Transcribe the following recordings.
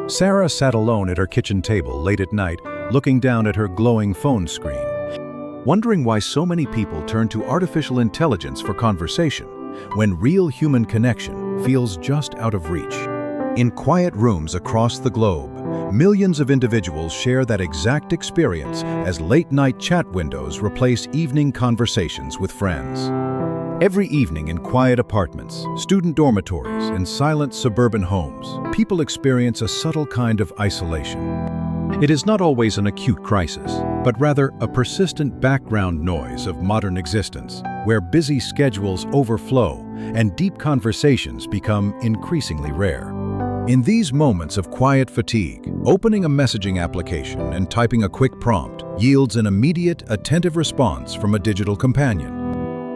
Sarah sat alone at her kitchen table late at night, looking down at her glowing phone screen, wondering why so many people turn to artificial intelligence for conversation when real human connection feels just out of reach. In quiet rooms across the globe, millions of individuals share that exact experience as late-night chat windows replace evening conversations with friends. Every evening in quiet apartments, student dormitories, and silent suburban homes, people experience a subtle kind of isolation. It is not always an acute crisis, but rather a persistent background noise of modern existence, where busy schedules overflow and deep conversations become increasingly rare. In these moments of quiet fatigue, opening a messaging application and typing a quick prompt yields an immediate, attentive response from a digital companion.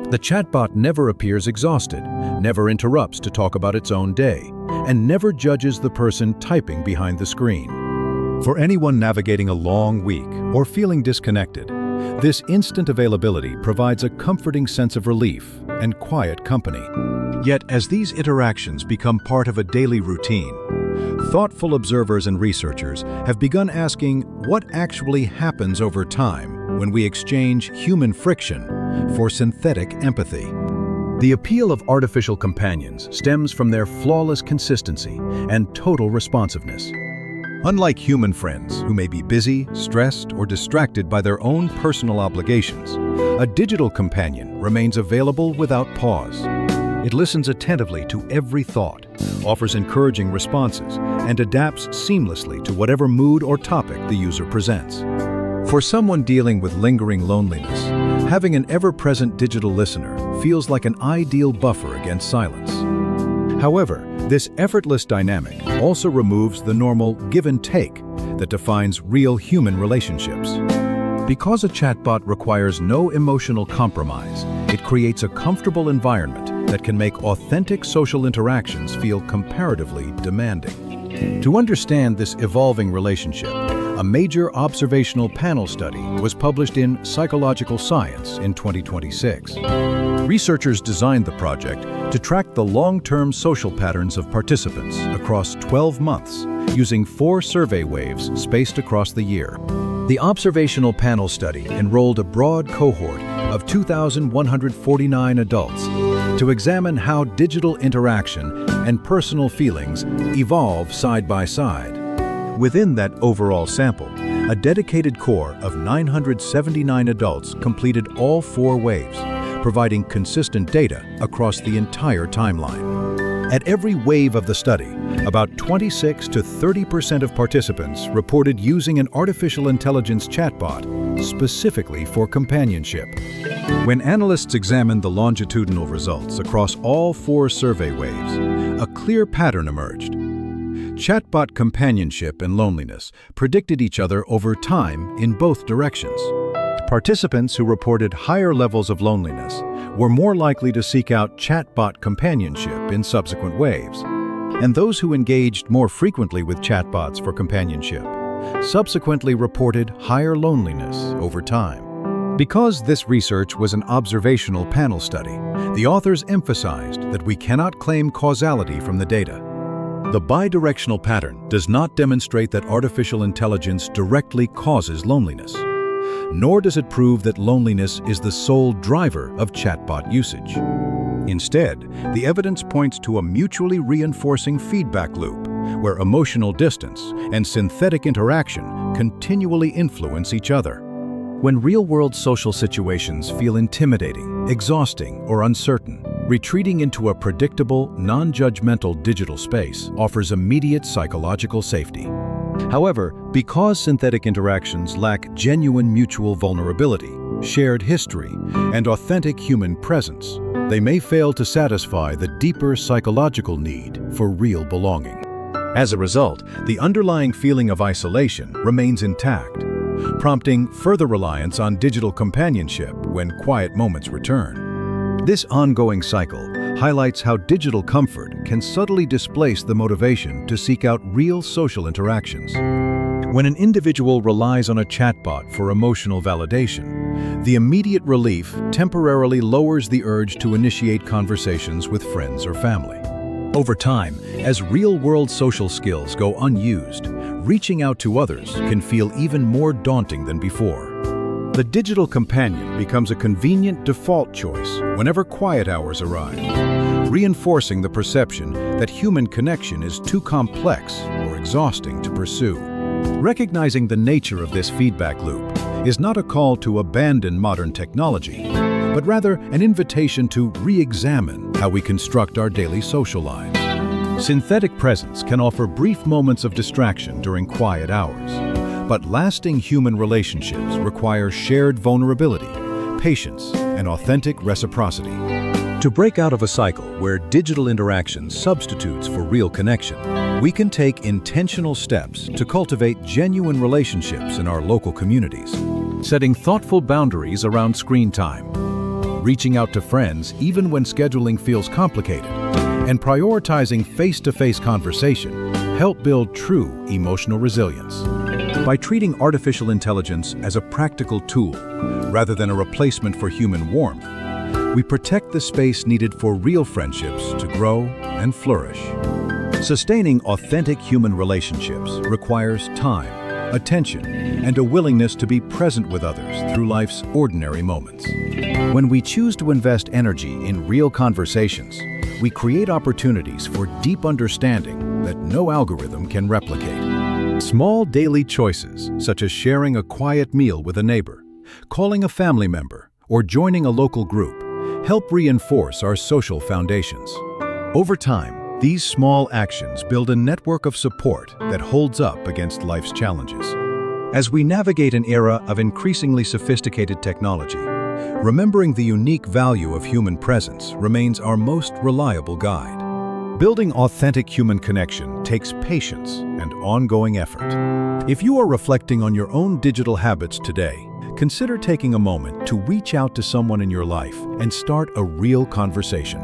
The chatbot never appears exhausted, never interrupts to talk about its own day, and never judges the person typing behind the screen. For anyone navigating a long week or feeling disconnected, this instant availability provides a comforting sense of relief and quiet company. Yet, as these interactions become part of a daily routine, thoughtful observers and researchers have begun asking what actually happens over time when we exchange human friction for synthetic empathy. The appeal of artificial companions stems from their flawless consistency and total responsiveness. Unlike human friends who may be busy, stressed, or distracted by their own personal obligations, a digital companion remains available without pause. It listens attentively to every thought, offers encouraging responses, and adapts seamlessly to whatever mood or topic the user presents. For someone dealing with lingering loneliness, having an ever-present digital listener feels like an ideal buffer against silence. However, this effortless dynamic also removes the normal give and take that defines real human relationships. Because a chatbot requires no emotional compromise, it creates a comfortable environment that can make authentic social interactions feel comparatively demanding. To understand this evolving relationship, a major observational panel study was published in Psychological Science in 2026. Researchers designed the project to track the long-term social patterns of participants across 12 months using 4 survey waves spaced across the year. The observational panel study enrolled a broad cohort of 2,149 adults to examine how digital interaction and personal feelings evolve side by side. Within that overall sample, a dedicated core of 979 adults completed all 4 waves, providing consistent data across the entire timeline. At every wave of the study, about 26 to 30% of participants reported using an artificial intelligence chatbot specifically for companionship. When analysts examined the longitudinal results across all 4 survey waves, a clear pattern emerged. Chatbot companionship and loneliness predicted each other over time in both directions. Participants who reported higher levels of loneliness were more likely to seek out chatbot companionship in subsequent waves, and those who engaged more frequently with chatbots for companionship subsequently reported higher loneliness over time. Because this research was an observational panel study, the authors emphasized that we cannot claim causality from the data. The bidirectional pattern does not demonstrate that artificial intelligence directly causes loneliness, nor does it prove that loneliness is the sole driver of chatbot usage. Instead, the evidence points to a mutually reinforcing feedback loop where emotional distance and synthetic interaction continually influence each other. When real-world social situations feel intimidating, exhausting, or uncertain, retreating into a predictable, non-judgmental digital space offers immediate psychological safety. However, because synthetic interactions lack genuine mutual vulnerability, shared history, and authentic human presence, they may fail to satisfy the deeper psychological need for real belonging. As a result, the underlying feeling of isolation remains intact, prompting further reliance on digital companionship when quiet moments return. This ongoing cycle highlights how digital comfort can subtly displace the motivation to seek out real social interactions. When an individual relies on a chatbot for emotional validation, the immediate relief temporarily lowers the urge to initiate conversations with friends or family. Over time, as real-world social skills go unused, reaching out to others can feel even more daunting than before. The digital companion becomes a convenient default choice whenever quiet hours arrive, reinforcing the perception that human connection is too complex or exhausting to pursue. Recognizing the nature of this feedback loop is not a call to abandon modern technology, but rather an invitation to re-examine how we construct our daily social lives. Synthetic presence can offer brief moments of distraction during quiet hours, but lasting human relationships require shared vulnerability, patience, and authentic reciprocity. To break out of a cycle where digital interaction substitutes for real connection, we can take intentional steps to cultivate genuine relationships in our local communities. Setting thoughtful boundaries around screen time, reaching out to friends even when scheduling feels complicated, and prioritizing face-to-face conversation help build true emotional resilience. By treating artificial intelligence as a practical tool rather than a replacement for human warmth, we protect the space needed for real friendships to grow and flourish. Sustaining authentic human relationships requires time, attention, and a willingness to be present with others through life's ordinary moments. When we choose to invest energy in real conversations, we create opportunities for deep understanding that no algorithm can replicate. Small daily choices, such as sharing a quiet meal with a neighbor, calling a family member, or joining a local group, help reinforce our social foundations. Over time, these small actions build a network of support that holds up against life's challenges. As we navigate an era of increasingly sophisticated technology, remembering the unique value of human presence remains our most reliable guide. Building authentic human connection takes patience and ongoing effort. If you are reflecting on your own digital habits today, consider taking a moment to reach out to someone in your life and start a real conversation.